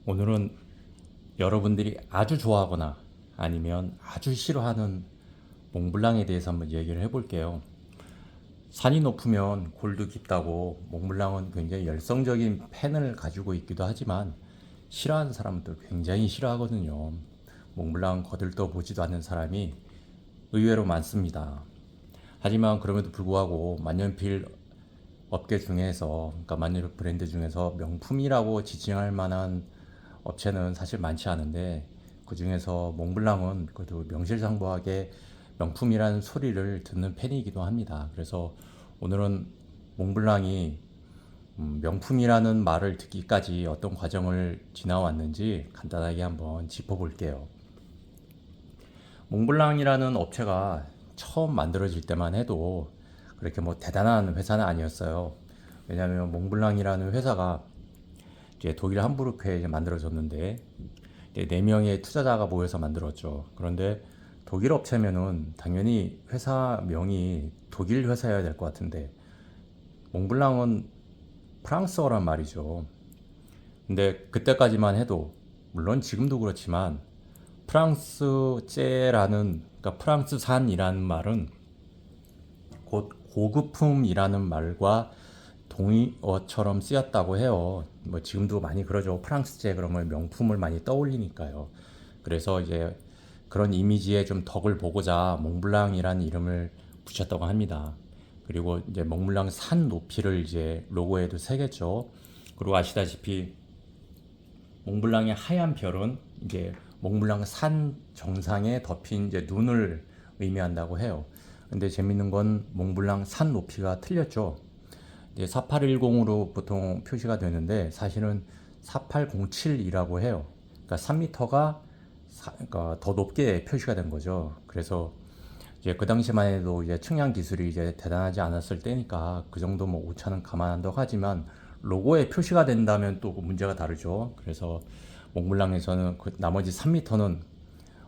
오늘은 여러분들이 아주 좋아하거나 아니면 아주 싫어하는 몽블랑에 대해서 한번 얘기를 해볼게요. 산이 높으면 골도 깊다고 몽블랑은 굉장히 열성적인 팬을 가지고 있기도 하지만 싫어하는 사람도 굉장히 싫어하거든요. 몽블랑 거들떠 보지도 않는 사람이 의외로 많습니다. 하지만 그럼에도 불구하고 만년필 업계 중에서, 그러니까 만년필 브랜드 중에서 명품이라고 지칭할 만한 업체는 사실 많지 않은데, 그 중에서 몽블랑은 그래도 명실상부하게 명품이라는 소리를 듣는 팬이기도 합니다. 그래서 오늘은 몽블랑이 명품이라는 말을 듣기까지 어떤 과정을 지나왔는지 간단하게 한번 짚어볼게요. 몽블랑이라는 업체가 처음 만들어질 때만 해도 그렇게 뭐 대단한 회사는 아니었어요. 왜냐하면 몽블랑이라는 회사가 이제 독일 함부르크에 만들어졌는데, 이제 4명의 투자자가 모여서 만들었죠. 그런데 독일 업체면은 당연히 회사명이 독일 회사여야 될 것 같은데, 몽블랑은 프랑스어란 말이죠. 근데 그때까지만 해도, 물론 지금도 그렇지만, 프랑스제라는, 그러니까 프랑스산이라는 말은 곧 고급품이라는 말과 동의어처럼 쓰였다고 해요. 뭐 지금도 많이 그러죠. 프랑스제 그러면 명품을 많이 떠올리니까요. 그래서 이제 그런 이미지에 좀 덕을 보고자 몽블랑이라는 이름을 붙였다고 합니다. 그리고 이제 몽블랑 산 높이를 이제 로고에도 새겼죠. 그리고 아시다시피 몽블랑의 하얀 별은 이제 몽블랑 산 정상에 덮인 이제 눈을 의미한다고 해요. 근데 재밌는 건 몽블랑 산 높이가 틀렸죠. 이제 4810으로 보통 표시가 되는데 사실은 4807이라고 해요. 그러니까 3m가 그러니까 더 높게 표시가 된 거죠. 그래서 이제 그 당시만 해도 이제 측량 기술이 이제 대단하지 않았을 때니까 그 정도 뭐 오차는 감안한다고 하지만 로고에 표시가 된다면 또 문제가 다르죠. 그래서 몽블랑에서는 그 나머지 3m는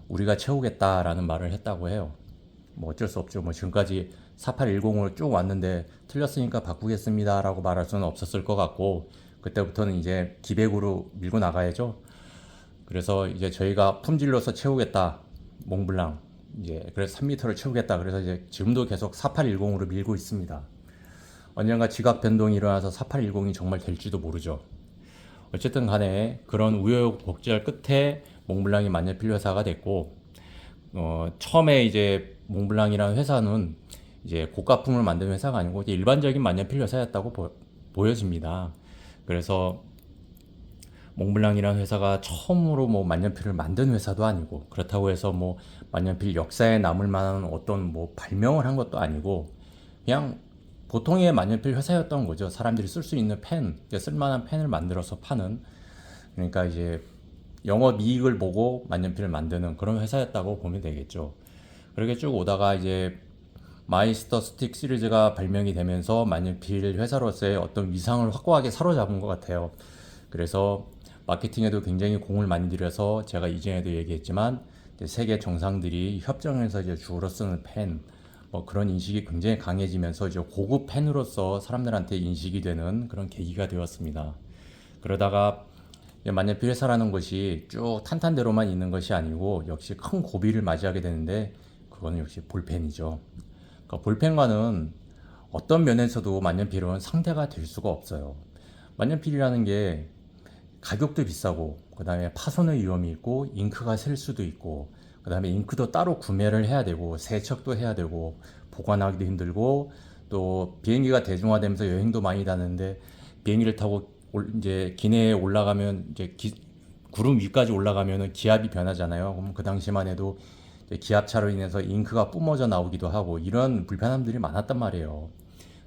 우리가 채우겠다라는 말을 했다고 해요. 뭐 어쩔 수 없죠. 뭐 지금까지 4810으로 쭉 왔는데 틀렸으니까 바꾸겠습니다라고 말할 수는 없었을 것 같고, 그때부터는 이제 기백으로 밀고 나가야죠. 그래서 이제 저희가 품질로서 채우겠다, 몽블랑. 이제 그래서 3m를 채우겠다. 그래서 이제 지금도 계속 4810으로 밀고 있습니다. 언젠가 지각 변동이 일어나서 4810이 정말 될지도 모르죠. 어쨌든 간에 그런 우여곡절 끝에 몽블랑이 만년필 회사가 됐고, 처음에 이제 몽블랑이라는 회사는 이제 고가품을 만드는 회사가 아니고 일반적인 만년필 회사였다고 보여집니다. 그래서 몽블랑이라는 회사가 처음으로 뭐 만년필을 만든 회사도 아니고, 그렇다고 해서 뭐 만년필 역사에 남을 만한 어떤 뭐 발명을 한 것도 아니고, 그냥 보통의 만년필 회사였던 거죠. 사람들이 쓸 수 있는 펜, 쓸만한 펜을 만들어서 파는, 그러니까 이제 영업 이익을 보고 만년필을 만드는 그런 회사였다고 보면 되겠죠. 그렇게 쭉 오다가 이제 마이스터 스틱 시리즈가 발명이 되면서 만년필 회사로서의 어떤 위상을 확고하게 사로잡은 것 같아요. 그래서 마케팅에도 굉장히 공을 많이 들여서, 제가 이전에도 얘기했지만 세계 정상들이 협정해서 이제 주로 쓰는 펜, 뭐 그런 인식이 굉장히 강해지면서 이제 고급 펜으로서 사람들한테 인식이 되는 그런 계기가 되었습니다. 그러다가 만년필 회사라는 것이 쭉 탄탄대로만 있는 것이 아니고 역시 큰 고비를 맞이하게 되는데, 그거는 역시 볼펜이죠. 그러니까 볼펜과는 어떤 면에서도 만년필은 상대가 될 수가 없어요. 만년필이라는 게 가격도 비싸고, 그 다음에 파손의 위험이 있고, 잉크가 셀 수도 있고, 그 다음에 잉크도 따로 구매를 해야 되고, 세척도 해야 되고, 보관하기도 힘들고, 또 비행기가 대중화되면서 여행도 많이 다는데, 비행기를 타고 이제 기내에 올라가면 이제 구름 위까지 올라가면은 기압이 변하잖아요. 그럼 그 당시만 해도 기압차로 인해서 잉크가 뿜어져 나오기도 하고 이런 불편함들이 많았단 말이에요.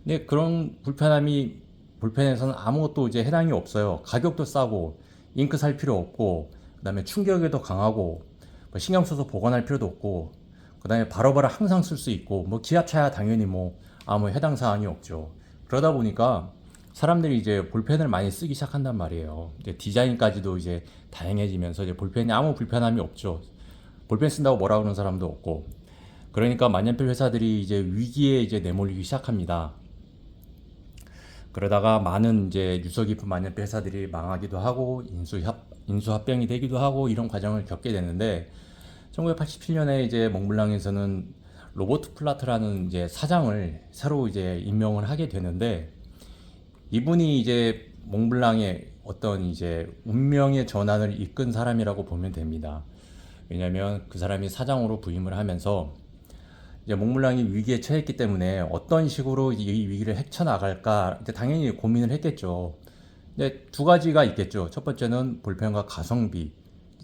근데 그런 불편함이 볼펜에서는 아무것도 이제 해당이 없어요. 가격도 싸고, 잉크 살 필요 없고, 그다음에 충격에도 강하고, 뭐 신경 써서 보관할 필요도 없고, 그다음에 바로바로 항상 쓸 수 있고, 뭐 기압차야 당연히 뭐 아무 해당 사항이 없죠. 그러다 보니까 사람들이 이제 볼펜을 많이 쓰기 시작한단 말이에요. 이제 디자인까지도 이제 다양해지면서 이제 볼펜이 아무 불편함이 없죠. 볼펜 쓴다고 뭐라 그러는 사람도 없고. 그러니까 만년필 회사들이 이제 위기에 이제 내몰리기 시작합니다. 그러다가 많은 이제 유서 깊은 만년필 회사들이 망하기도 하고 인수합병이 되기도 하고 이런 과정을 겪게 되는데 1987년에 이제 몽블랑에서는 로버트 플라트라는 이제 사장을 새로 이제 임명을 하게 되는데 이분이 이제 몽블랑의 어떤 이제 운명의 전환을 이끈 사람이라고 보면 됩니다. 왜냐하면 그 사람이 사장으로 부임을 하면서 이제 몽블랑이 위기에 처했기 때문에 어떤 식으로 이 위기를 헤쳐나갈까 이제 당연히 고민을 했겠죠. 이제 두 가지가 있겠죠. 첫 번째는 볼펜과 가성비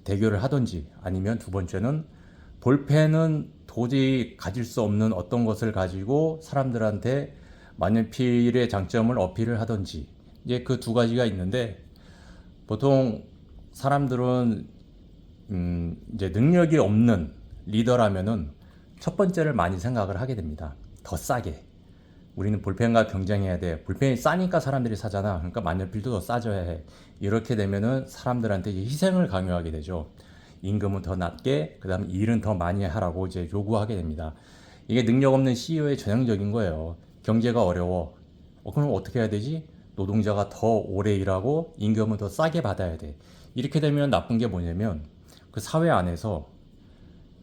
대결을 하든지 아니면 두 번째는 볼펜은 도저히 가질 수 없는 어떤 것을 가지고 사람들한테 만년필의 장점을 어필을 하든지 이제 그 두 가지가 있는데 보통 사람들은 이제 능력이 없는 리더라면은 첫 번째를 많이 생각을 하게 됩니다. 더 싸게. 우리는 볼펜과 경쟁해야 돼. 볼펜이 싸니까 사람들이 사잖아. 그러니까 만년필도 더 싸져야 해. 이렇게 되면은 사람들한테 이제 희생을 강요하게 되죠. 임금은 더 낮게, 그 다음에 일은 더 많이 하라고 이제 요구하게 됩니다. 이게 능력 없는 CEO의 전형적인 거예요. 경제가 어려워. 그럼 어떻게 해야 되지? 노동자가 더 오래 일하고 임금은 더 싸게 받아야 돼. 이렇게 되면 나쁜 게 뭐냐면 그 사회 안에서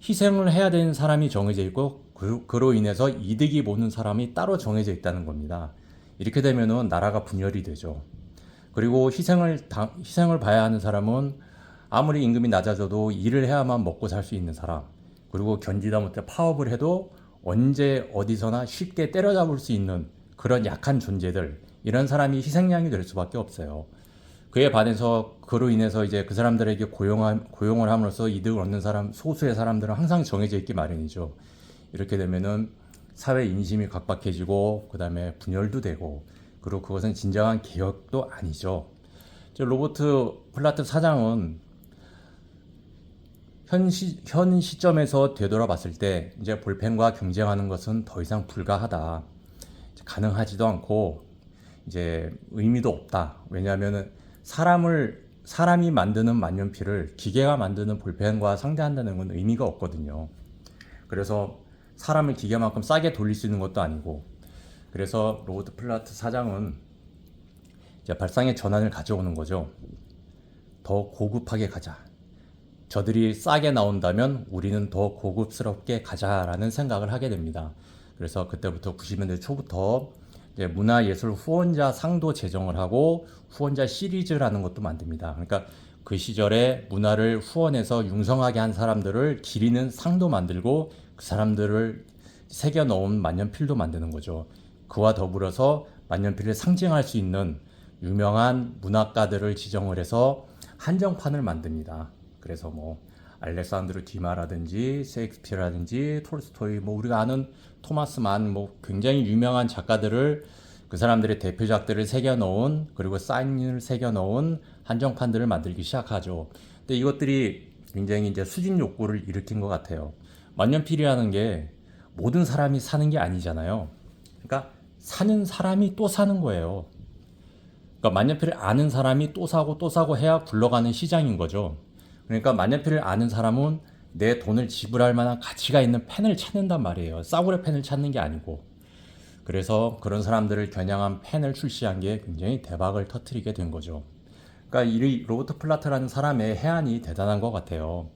희생을 해야 되는 사람이 정해져 있고 그로 인해서 이득이 보는 사람이 따로 정해져 있다는 겁니다. 이렇게 되면은 나라가 분열이 되죠. 그리고 희생을 봐야 하는 사람은 아무리 임금이 낮아져도 일을 해야만 먹고 살 수 있는 사람, 그리고 견디다 못해 파업을 해도 언제 어디서나 쉽게 때려잡을 수 있는 그런 약한 존재들, 이런 사람이 희생양이 될 수밖에 없어요. 그에 반해서 그로 인해서 이제 그 사람들에게 고용을 함으로써 이득을 얻는 사람, 소수의 사람들은 항상 정해져 있기 마련이죠. 이렇게 되면은 사회 인심이 각박해지고 그 다음에 분열도 되고, 그리고 그것은 진정한 개혁도 아니죠. 로버트 플라트 사장은 현 시점에서 되돌아봤을 때 이제 볼펜과 경쟁하는 것은 더 이상 불가하다. 가능하지도 않고 이제 의미도 없다. 왜냐하면 사람이 만드는 만년필을 기계가 만드는 볼펜과 상대한다는 건 의미가 없거든요. 그래서 사람을 기계만큼 싸게 돌릴 수 있는 것도 아니고, 그래서 로버트 플라트 사장은 이제 발상의 전환을 가져오는 거죠. 더 고급하게 가자. 저들이 싸게 나온다면 우리는 더 고급스럽게 가자라는 생각을 하게 됩니다. 그래서 그때부터 90년대 초부터 이제 문화예술 후원자 상도 제정을 하고 후원자 시리즈라는 것도 만듭니다. 그러니까 그 시절에 문화를 후원해서 융성하게 한 사람들을 기리는 상도 만들고 그 사람들을 새겨 넣은 만년필도 만드는 거죠. 그와 더불어서 만년필을 상징할 수 있는 유명한 문학가들을 지정을 해서 한정판을 만듭니다. 그래서 뭐 알렉산드로 디마라든지 셰익스피어라든지 톨스토이, 뭐 우리가 아는 토마스 만, 뭐 굉장히 유명한 작가들을 그 사람들의 대표작들을 새겨 넣은, 그리고 사인을 새겨 넣은 한정판들을 만들기 시작하죠. 근데 이것들이 굉장히 이제 수집 욕구를 일으킨 것 같아요. 만년필이라는 게 모든 사람이 사는 게 아니잖아요. 그러니까 사는 사람이 또 사는 거예요. 그러니까 만년필을 아는 사람이 또 사고 또 사고 해야 굴러가는 시장인 거죠. 그러니까 만년필을 아는 사람은 내 돈을 지불할 만한 가치가 있는 펜을 찾는단 말이에요. 싸구려 펜을 찾는 게 아니고. 그래서 그런 사람들을 겨냥한 펜을 출시한 게 굉장히 대박을 터뜨리게 된 거죠. 그러니까 이 로버트 플라트라는 사람의 해안이 대단한 것 같아요.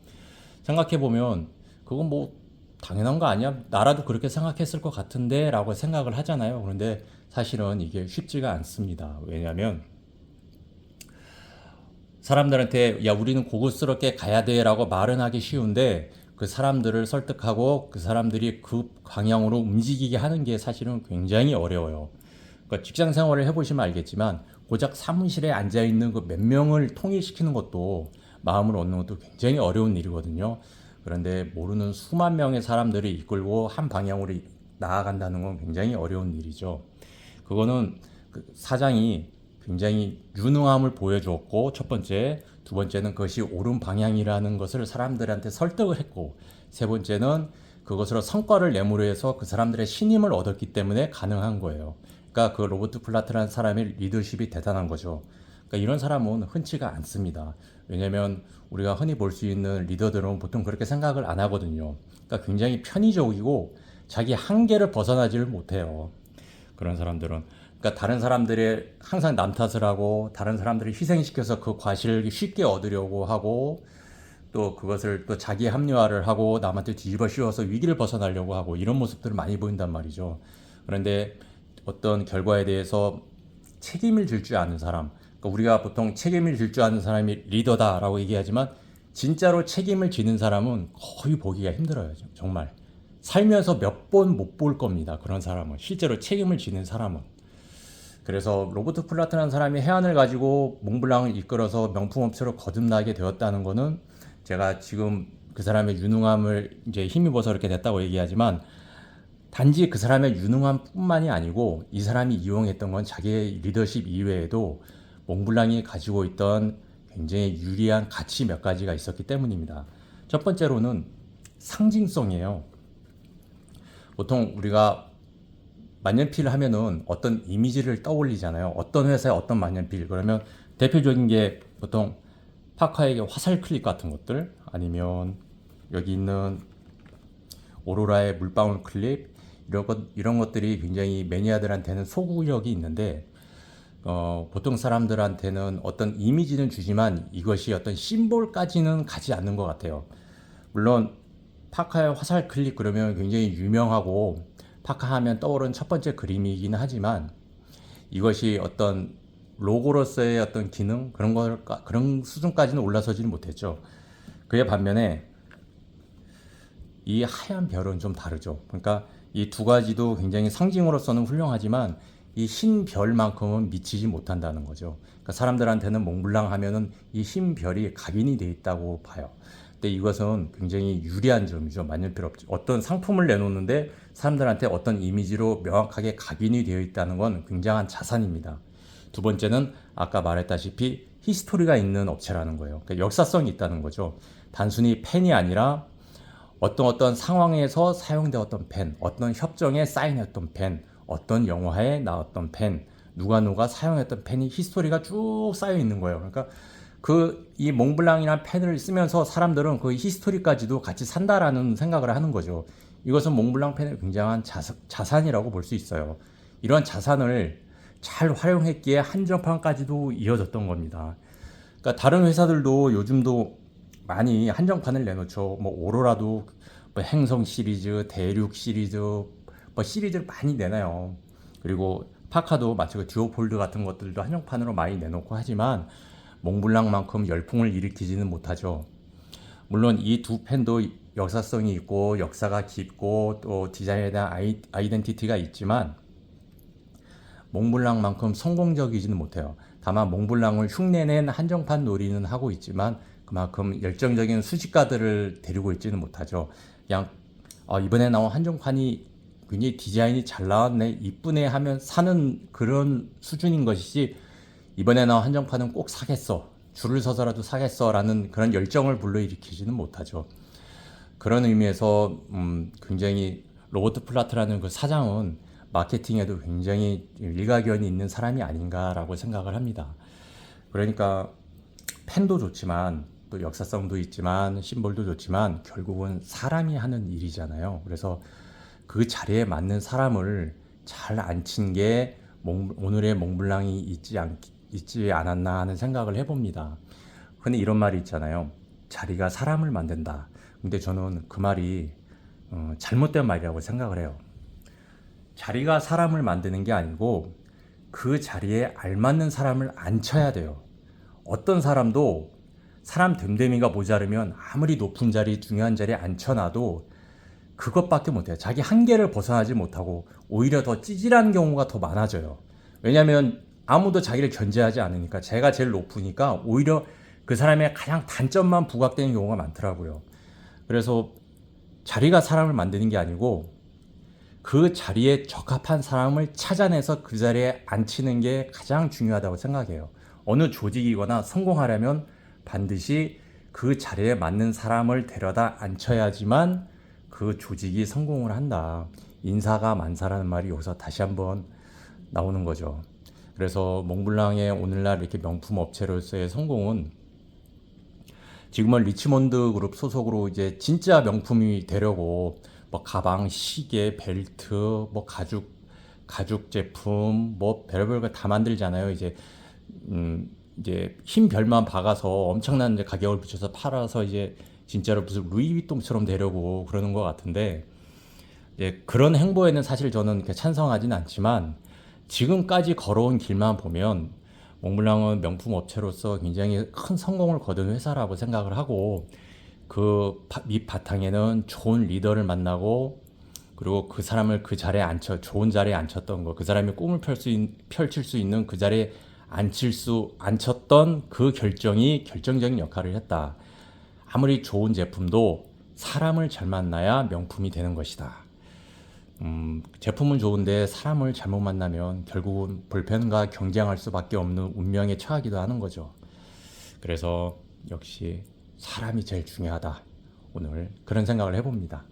생각해보면 그건 뭐 당연한 거 아니야? 나라도 그렇게 생각했을 것 같은데 라고 생각을 하잖아요. 그런데 사실은 이게 쉽지가 않습니다. 왜냐하면 사람들한테 야 우리는 고급스럽게 가야 돼 라고 말은 하기 쉬운데 그 사람들을 설득하고 그 사람들이 그 방향으로 움직이게 하는 게 사실은 굉장히 어려워요. 그러니까 직장 생활을 해보시면 알겠지만 고작 사무실에 앉아있는 그 몇 명을 통일시키는 것도 마음을 얻는 것도 굉장히 어려운 일이거든요. 그런데 모르는 수만 명의 사람들을 이끌고 한 방향으로 나아간다는 건 굉장히 어려운 일이죠. 그거는 그 사장이 굉장히 유능함을 보여주었고, 첫 번째, 두 번째는 그것이 옳은 방향이라는 것을 사람들한테 설득을 했고, 세 번째는 그것으로 성과를 내므로 해서 그 사람들의 신임을 얻었기 때문에 가능한 거예요. 그러니까 그 로버트 플라트라는 사람의 리더십이 대단한 거죠. 그러니까 이런 사람은 흔치가 않습니다. 왜냐하면 우리가 흔히 볼 수 있는 리더들은 보통 그렇게 생각을 안 하거든요. 그러니까 굉장히 편의적이고 자기 한계를 벗어나지를 못해요. 그런 사람들은. 그러니까 다른 사람들의 항상 남 탓을 하고 다른 사람들을 희생시켜서 그 과실을 쉽게 얻으려고 하고 또 그것을 또 자기 합리화를 하고 남한테 뒤집어 씌워서 위기를 벗어나려고 하고 이런 모습들을 많이 보인단 말이죠. 그런데 어떤 결과에 대해서 책임을 질 줄 아는 사람, 그러니까 우리가 보통 책임을 질 줄 아는 사람이 리더다라고 얘기하지만 진짜로 책임을 지는 사람은 거의 보기가 힘들어요. 정말. 살면서 몇 번 못 볼 겁니다. 그런 사람은. 실제로 책임을 지는 사람은. 그래서 로버트 플라트라는 사람이 해안을 가지고 몽블랑을 이끌어서 명품 업체로 거듭나게 되었다는 거는 제가 지금 그 사람의 유능함을 이제 힘입어서 이렇게 됐다고 얘기하지만 단지 그 사람의 유능함뿐만이 아니고 이 사람이 이용했던 건 자기의 리더십 이외에도 몽블랑이 가지고 있던 굉장히 유리한 가치 몇 가지가 있었기 때문입니다. 첫 번째로는 상징성이에요. 보통 우리가 만년필 하면은 어떤 이미지를 떠올리잖아요. 어떤 회사의 어떤 만년필. 그러면 대표적인 게 보통 파카의 화살 클립 같은 것들 아니면 여기 있는 오로라의 물방울 클립 이런 것들이 굉장히 매니아들한테는 소구력이 있는데 보통 사람들한테는 어떤 이미지는 주지만 이것이 어떤 심볼까지는 가지 않는 것 같아요. 물론 파카의 화살 클립 그러면 굉장히 유명하고 파카 하면 떠오르는 첫 번째 그림이긴 하지만 이것이 어떤 로고로서의 어떤 기능 그런 수준까지는 올라서지는 못했죠. 그에 반면에 이 하얀 별은 좀 다르죠. 그러니까 이 두 가지도 굉장히 상징으로서는 훌륭하지만 이 흰 별만큼은 미치지 못한다는 거죠. 그러니까 사람들한테는 몽블랑 하면은 이 흰 별이 각인이 돼 있다고 봐요. 근데 이것은 굉장히 유리한 점이죠. 만년필 업체. 어떤 상품을 내놓는데 사람들한테 어떤 이미지로 명확하게 각인이 되어 있다는 건 굉장한 자산입니다. 두 번째는 아까 말했다시피 히스토리가 있는 업체라는 거예요. 그러니까 역사성이 있다는 거죠. 단순히 펜이 아니라 어떤 상황에서 사용되었던 펜, 어떤 협정에 사인했던 펜, 어떤 영화에 나왔던 펜, 누가 사용했던 펜이 히스토리가 쭉 쌓여 있는 거예요. 그러니까 이 몽블랑이라는 펜을 쓰면서 사람들은 그 히스토리까지도 같이 산다라는 생각을 하는 거죠. 이것은 몽블랑 펜의 굉장한 자산이라고 볼 수 있어요. 이런 자산을 잘 활용했기에 한정판까지도 이어졌던 겁니다. 그러니까 다른 회사들도 요즘도 많이 한정판을 내놓죠. 뭐 오로라도 뭐 행성 시리즈, 대륙 시리즈, 뭐 시리즈를 많이 내놔요. 그리고 파카도 마치 그 듀오폴드 같은 것들도 한정판으로 많이 내놓고 하지만 몽블랑만큼 열풍을 일으키지는 못하죠. 물론 이 두 펜도 역사성이 있고 역사가 깊고 또 디자인에 대한 아이덴티티가 있지만 몽블랑만큼 성공적이지는 못해요. 다만 몽블랑을 흉내낸 한정판 놀이는 하고 있지만 그만큼 열정적인 수집가들을 데리고 있지는 못하죠. 그냥 이번에 나온 한정판이 굉장히 디자인이 잘 나왔네, 이쁘네 하면 사는 그런 수준인 것이지 이번에 나온 한정판은 꼭 사겠어, 줄을 서서라도 사겠어 라는 그런 열정을 불러일으키지는 못하죠. 그런 의미에서 굉장히 로버트 플라트라는 그 사장은 마케팅에도 굉장히 일가견이 있는 사람이 아닌가라고 생각을 합니다. 그러니까 펜도 좋지만 또 역사성도 있지만 심볼도 좋지만 결국은 사람이 하는 일이잖아요. 그래서 그 자리에 맞는 사람을 잘 앉힌 게 오늘의 몽블랑이 있지 않았나 하는 생각을 해봅니다. 근데 이런 말이 있잖아요. 자리가 사람을 만든다. 근데 저는 그 말이 잘못된 말이라고 생각을 해요. 자리가 사람을 만드는 게 아니고 그 자리에 알맞는 사람을 앉혀야 돼요. 어떤 사람도 사람 됨됨이가 모자르면 아무리 높은 자리, 중요한 자리에 앉혀놔도 그것밖에 못해요. 자기 한계를 벗어나지 못하고 오히려 더 찌질한 경우가 더 많아져요. 왜냐하면 아무도 자기를 견제하지 않으니까, 제가 제일 높으니까 오히려 그 사람의 가장 단점만 부각되는 경우가 많더라고요. 그래서 자리가 사람을 만드는 게 아니고 그 자리에 적합한 사람을 찾아내서 그 자리에 앉히는 게 가장 중요하다고 생각해요. 어느 조직이거나 성공하려면 반드시 그 자리에 맞는 사람을 데려다 앉혀야지만 그 조직이 성공을 한다. 인사가 만사라는 말이 여기서 다시 한번 나오는 거죠. 그래서 몽블랑의 오늘날 이렇게 명품 업체로서의 성공은 지금은 리치몬드 그룹 소속으로 이제 진짜 명품이 되려고 뭐 가방, 시계, 벨트, 뭐 가죽 제품 뭐 별별 거 다 만들잖아요. 이제 흰 별만 박아서 엄청난 이제 가격을 붙여서 팔아서 이제 진짜로 무슨 루이비통처럼 되려고 그러는 것 같은데, 그런 행보에는 사실 저는 이렇게 찬성하진 않지만, 지금까지 걸어온 길만 보면 몽블랑은 명품 업체로서 굉장히 큰 성공을 거둔 회사라고 생각을 하고, 그 밑바탕에는 좋은 리더를 만나고, 그리고 그 사람을 그 자리에 좋은 자리에 앉혔던 거, 그 사람이 꿈을 펼칠 수 있는 그 자리에 앉혔던 그 결정이 결정적인 역할을 했다. 아무리 좋은 제품도 사람을 잘 만나야 명품이 되는 것이다. 제품은 좋은데 사람을 잘못 만나면 결국은 불편과 경쟁할 수밖에 없는 운명에 처하기도 하는 거죠. 그래서 역시 사람이 제일 중요하다. 오늘 그런 생각을 해봅니다.